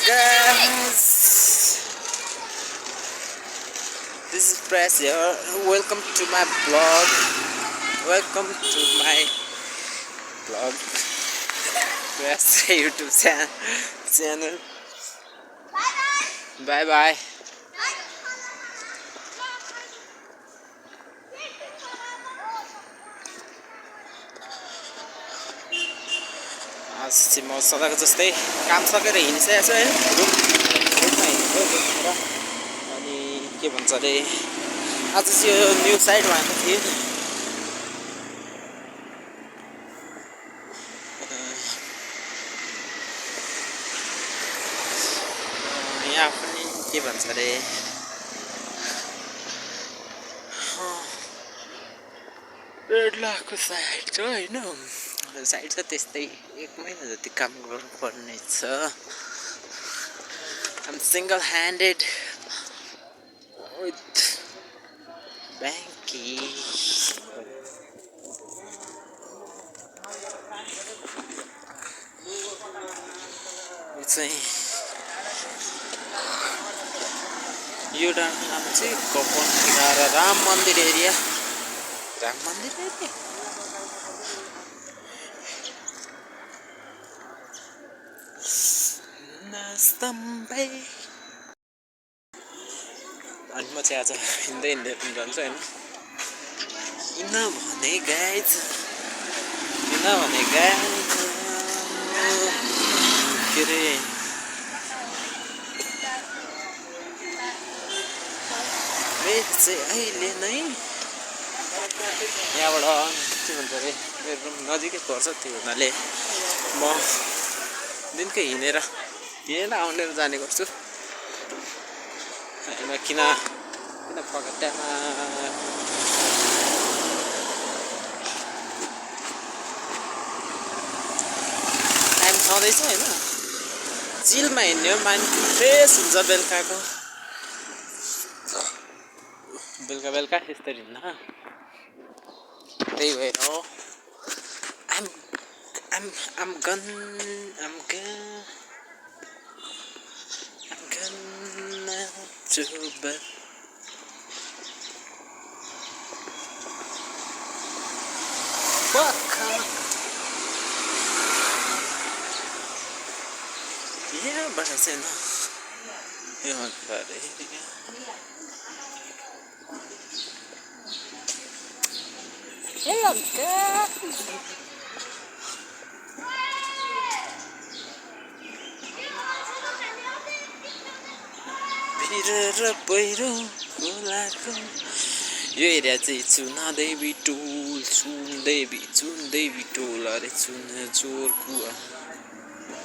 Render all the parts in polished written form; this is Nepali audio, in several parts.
guys, this is Press here. Welcome to my blog. Welcome to my blog. Press YouTube channel. Bye bye. आज चाहिँ म सदाको जस्तै काम सकेर हिँडिसकेको छु है रुममा हिँडेको अनि के भन्छ अरे आज चाहिँ यो न्यू साइडमा आएको थिएँ यहाँ पनि के भन्छ अरे रेड लाखको साइड छ होइन साइड छ त्यस्तै एक महिना जति काम गर्नुपर्ने छ I'm single handed with Banky यो डाँडाको नाम चाहिँ कपन राम मन्दिर एरिया अनि म चाहिँ आज हिँड्दै जान्छु होइन किनभने गाइज के अरे चाहिँ अहिले नै यहाँबाट के भन्छ अरे मेरो रुम नजिकै पर्छ त्यो हुनाले म दिनकै हिँडेर आउने जाने गर्छु होइन किन पगट्टामा टाइम छँदैछ होइन चिलमा हिँड्ने हो माइन्ड फ्रेस हुन्छ बेलुका यसरी हिँड्न त्यही भएर हो I'm gonna to bed. Fuck. Yeah, but I said no. Yeah, but hello, guys. यो एरिया चाहिँ चुनादेवी टोल अरे चोरको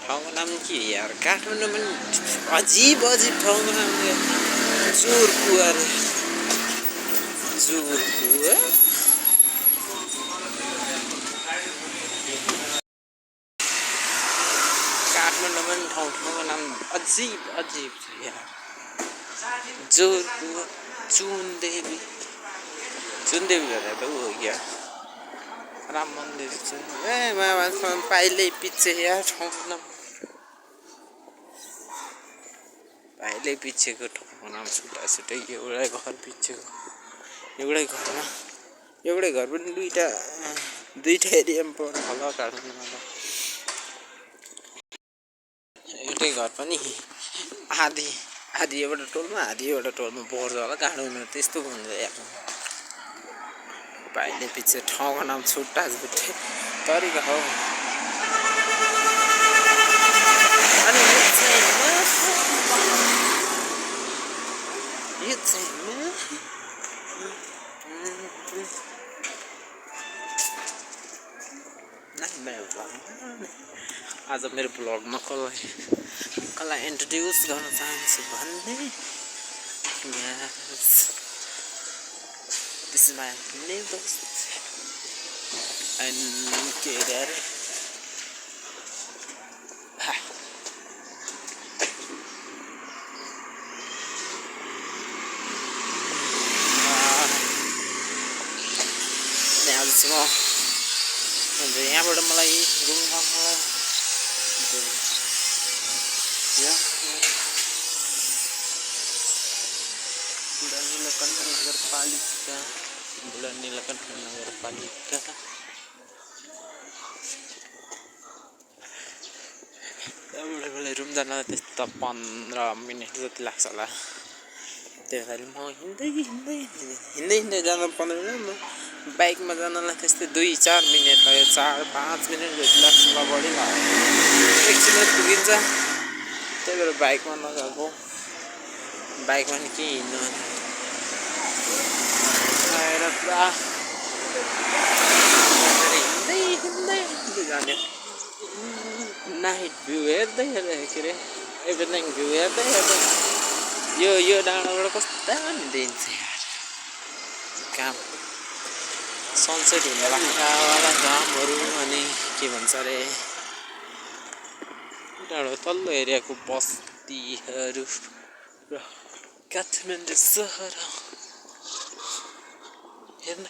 ठाउँको नाम के यार काठमाडौँमा पनि अजीब ठाउँको नाम चोरको अरे काठमाडौँमा पनि ठाउँको नाम अजीब छ यार जोरको चुनदेवी भनेर त हो क्या राम मन्दिर पाइलै पछि यार ठाउँको नाम पाइलै पछिको ठाउँको नाम छुट्टै एउटै घर पछिको एउटै घर पनि दुईवटा एरियामा पर्छ होला काठमाडौँमा एउटै घर पनि आधी एउटा टोलमा पर्छ होला काठमाडौँमा त्यस्तो हुन्छ यार पाइले पछि ठाउँको नाम छुट्टा तरिका हो अनि यो चाहिँ आज मेरो ब्लगमा कसलाई इन्ट्रोड्युस गर्न चाहन्छु भन्ने This is my neighbors and get at it. Now this more. And the yहाँबाट मलाई या बुढा नीलकण्ठ नगरपालिका बुढा नीलकण्ठ नगरपालिका त्यहाँबाट रुम जान त्यस्तो 15 मिनट जति लाग्छ होला त्यही भएर म हिँड्दै जानु 15 मिनट बाइकमा जानलाई त्यस्तै 2-4 मिनट लाग्यो 4-5 मिनट जति लाग्छ होला बढी लाग्यो एकछिनमा पुगिन्छ त्यही भएर बाइकमा नगएको बाइकमा नि के हिँड्नु आएर पुरा हिँड्दै जाने नाइट भ्यू हेर्दै के अरे इभिनिङ भ्यू हेर्दै यो डाँडाबाट कस्तो दामी देखिन्छ यार काम सनसेट हुने लाग्नेवाला घामहरू अनि के भन्छ अरे डाँडो तल्लो एरियाको बस्तीहरू र काठमाडौँ सहर हेर्न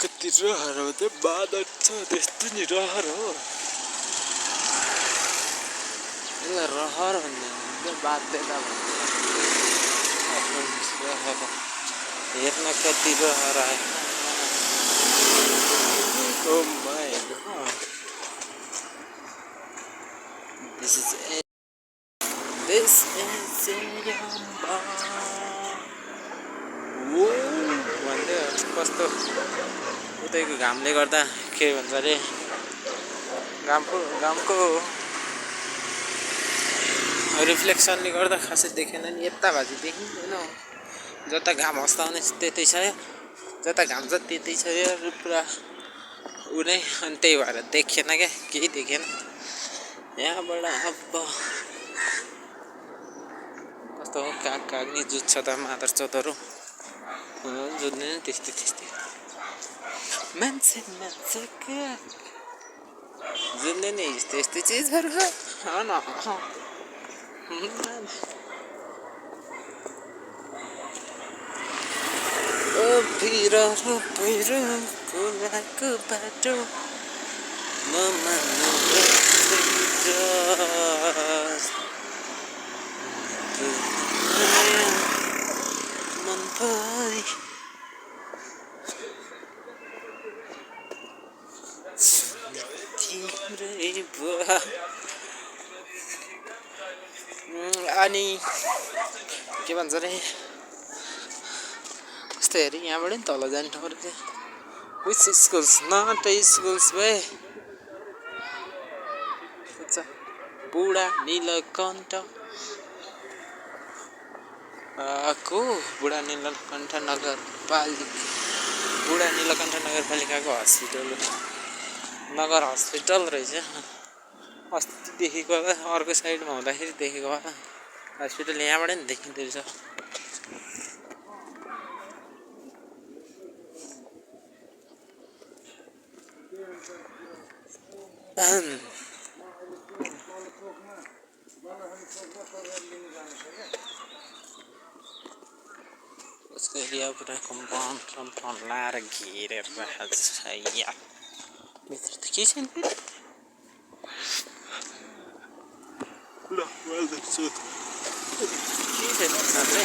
कति रहर हो त्यो बादल छ त्यस्तो नि रहर हो यसलाई रहर भन्ने बाध्यता रहर हेर्न कति रहर आयो Oh my god. This is it. This is Yamba. भन्दै कस्तो उतैको घामले गर्दा के भन्छ अरे घामको रिफ्लेक्सनले गर्दा खासै देखेन नि यता भाजी देखिँदैन जता घाम अस्ताउने त्यतै छ जता घाम छ त्यतै छ पुरा उनै अनि त्यही भएर देखेन क्या केही देखेन यहाँबाट अब कस्तो हो काग नि जुत्छ त मादर चौधहरू जुत्ने त्यस्तै मान्छे जुत्ने नि त्यस्तै चिजहरू हो न ओ भिरो पहिरोको लागेको बाटो नमान्नु मन परी तिम्रै बुवा अनि के भन्छ अरे कस्तो हेरी यहाँबाट नि तल जाने ठाउँ रहेछ विच स्कुल्स नट स्कुल्स भए बुढा नीलकण्ठ को बुढा नीलकण्ठ नगरपालिकाको हस्पिटल नगर हस्पिटल रहेछ अस्ति देखेको होला अर्को साइडमा हुँदाखेरि देखेको होला हस्पिटल यहाँबाट नि देखिँदो रहेछ उसको एरिया पुरा कम्पाउन्ड लाएर घेरेर राखेको छ या भित्र त के छैन ल वेल द सुट के छैन साथै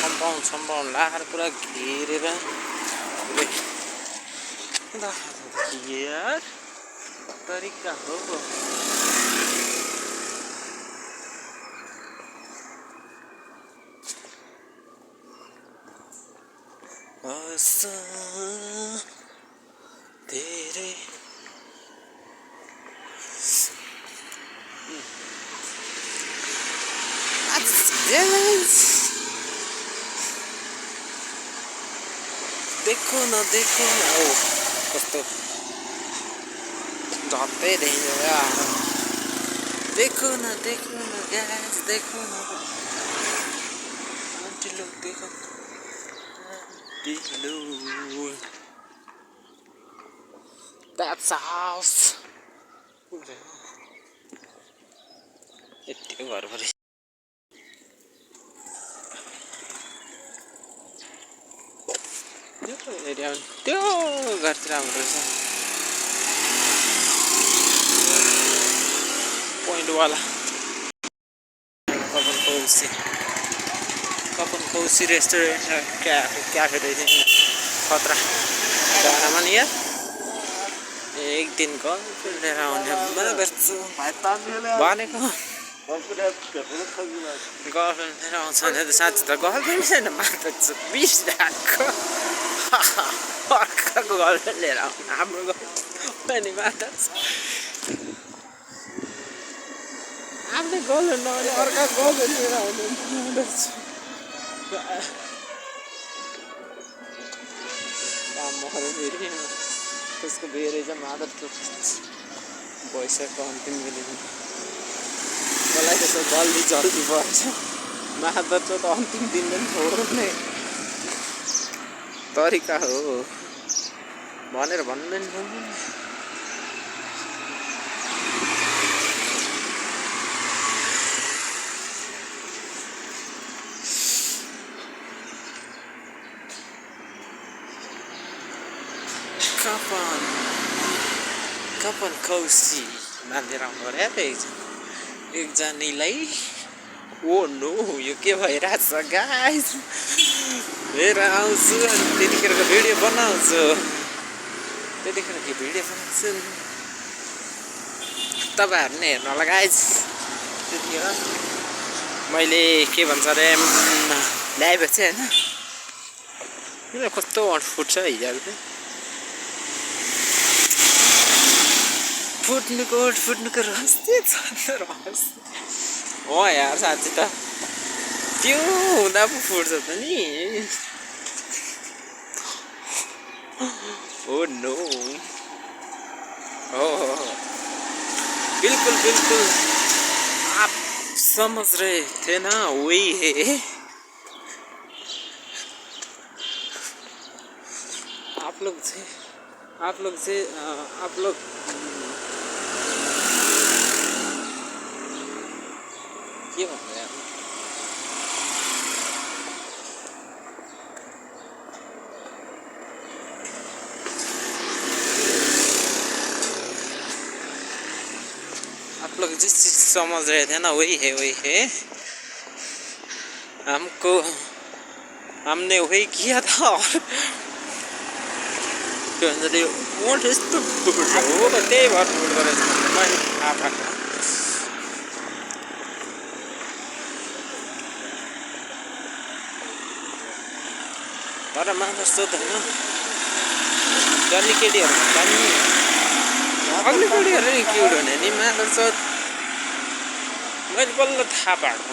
कम्पाउन्ड लाएर पुरा घेरेर यार तरिका हो तेरे देखो न ओ कस्तो झट्टै देखिन्छ देखो न गाइस देखो न देखो That's a house. यति घर परे त्यो एरिया त्यो घरतिर हाम्रो रहेछ पॉइंट वाला कपन कौसी रेस्टोरेंट है क्या देखें खतरा डाँडामा नि यार एक दिन गर्लफ्रेन्ड लिएर आउने भनेको गर्लफ्रेन्ड लिएर आउँछ भने त साँच्ची त गर्लफ्रेन्ड छैन मात्र 20 लाखको अर्काको गर्लफ्रेन्ड लिएर आउनु हाम्रो गर्लफ्रेन्ड मात्र आफ्नै गर्लफ्रेन्ड नभने अर्काको गर्लफ्रेन्ड लिएर आउने काम मऱ्यो फेरि त्यसको बेरै चाहिँ मादर भइसक्यो अन्तिम मिलिनु मलाई त्यसो जल्दी पर्छ मादर त अन्तिम दिन पनि छोड्ने तरिका हो भनेर भन्दैन कपन कौसी मानेर आउनु अरे एकजनालाई ओ नो यो के भइरहेछ गाइस हेर आउँछु अनि त्यतिखेरको भिडियो बनाउँछु तपाईँहरू नै हेर्नु होला गाइस त्यतिखेर मैले के भन्छ अरे ल्याएपछि होइन किन कस्तो फुट्छ हिजोहरू चाहिँ फुट्नुको रहस्य छ हो यार साँच्ची त त्यो हुँदा पो फुट्छ त नि ओ नो हो बिल्कुल आप समझ रहे थे ना वही है आप लोग के भन्नु यार आप लोग जिस चीज समझ रहे थे ना वही है हमने वही किया था और मोट यस्तो फुट्छ हो त्यही भएर फुट्दो रहेछ मैले थाहा पाएको तर मात्र सोध होइन जन्ने केटीहरू अग्ली केटीहरू नि क्युट हुने नि मात्र सोध मैले बल्ल थाहा पाएको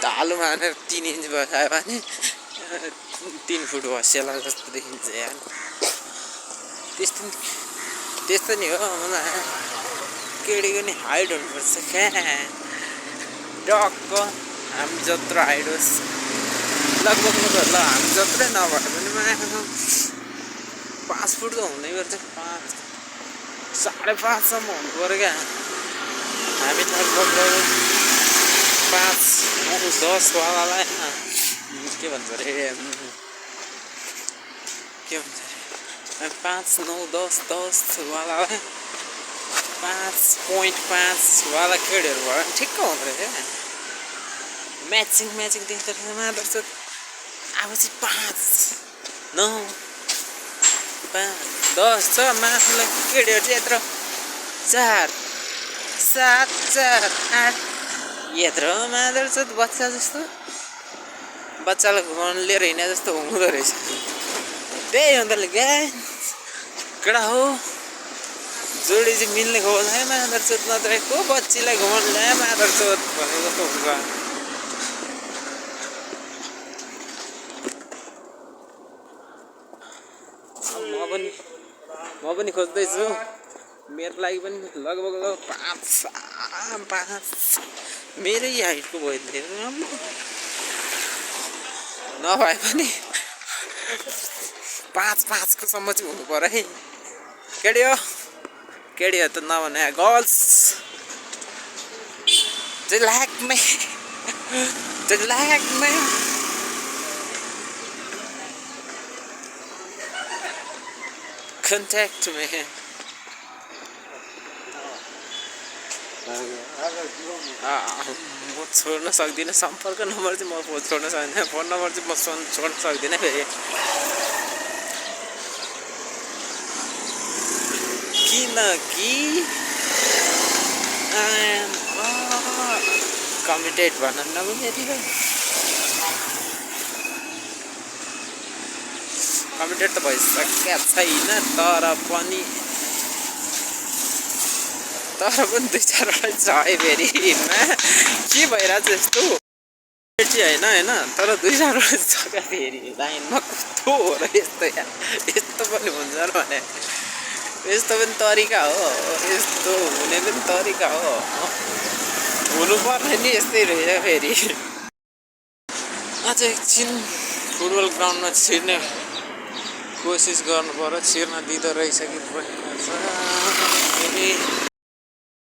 तालु मानेर 3 इन्च बसायो भने 3 फुट भसेला जस्तो देखिन्छ यार त्यस्तो नि हो मलाई केटीको नि हाइट हुनुपर्छ क्या टक्क हामी जत्रो हाइट होस् लगभग ल हामी जत्रै नभए पनि मायाको 5 फुट त हुनै पर्छ 5.5 सम्म हुनु पर्यो क्या हामी लगभग 5, 9, 10 वालालाई के भन्छ अरे 5, 9, 10 वालालाई 5.5 वाला केटीहरू भयो भने ठिक्क हुँदो रहेछ म्याचिङ देख्दो रहेछ मादर अब चाहिँ 5, 9, 5, 10 छ माथिलाई केटीहरू चाहिँ यत्रो 4, 7, 4, 8 यत्रो मादर छ बच्चा जस्तो बच्चालाई घुमाउनु लिएर हिँडे जस्तो हुँदो रहेछ त्यही हुँदोले केटा हो जोडी चाहिँ मिल्ने खोज है मादर चोत नत्र को बच्चीलाई घुमाउनु ल्याए मादर चोत भने जस्तो हुन्छ म पनि खोज्दैछु मेरो लागि पनि लगभग 5 मेरै हाइटको भयो नभए पनि 5 को सम्म चाहिँ हुनु पर्यो है केटी हो त नभने गर्ल्स contact me. म छोड्न सक्दिनँ सम्पर्क नम्बर चाहिँ म छोड्न सक्दिनँ फोन नम्बर चाहिँ म छोड्न सक्दिनँ फेरि किनकि कमिटेड भन्न नमिल्ने कमिटेड त भइसकेको छैन तर पनि 2-4 वटा छ है फेरि के भइरहेछ यस्तो चाहिँ होइन तर 2-4 वटा छ क्या फेरि लाइनमा कस्तो हो र यस्तो पनि हुन्छ र भने यस्तो पनि तरिका हो यस्तो हुने पनि तरिका हो हुनुपर्ने नि यस्तै रहेछ फेरि अझ एकछिन फुटबल ग्राउन्डमा छिर्ने कोसिस गर्नु पर्यो छिर्न दिँदो रहेछ कि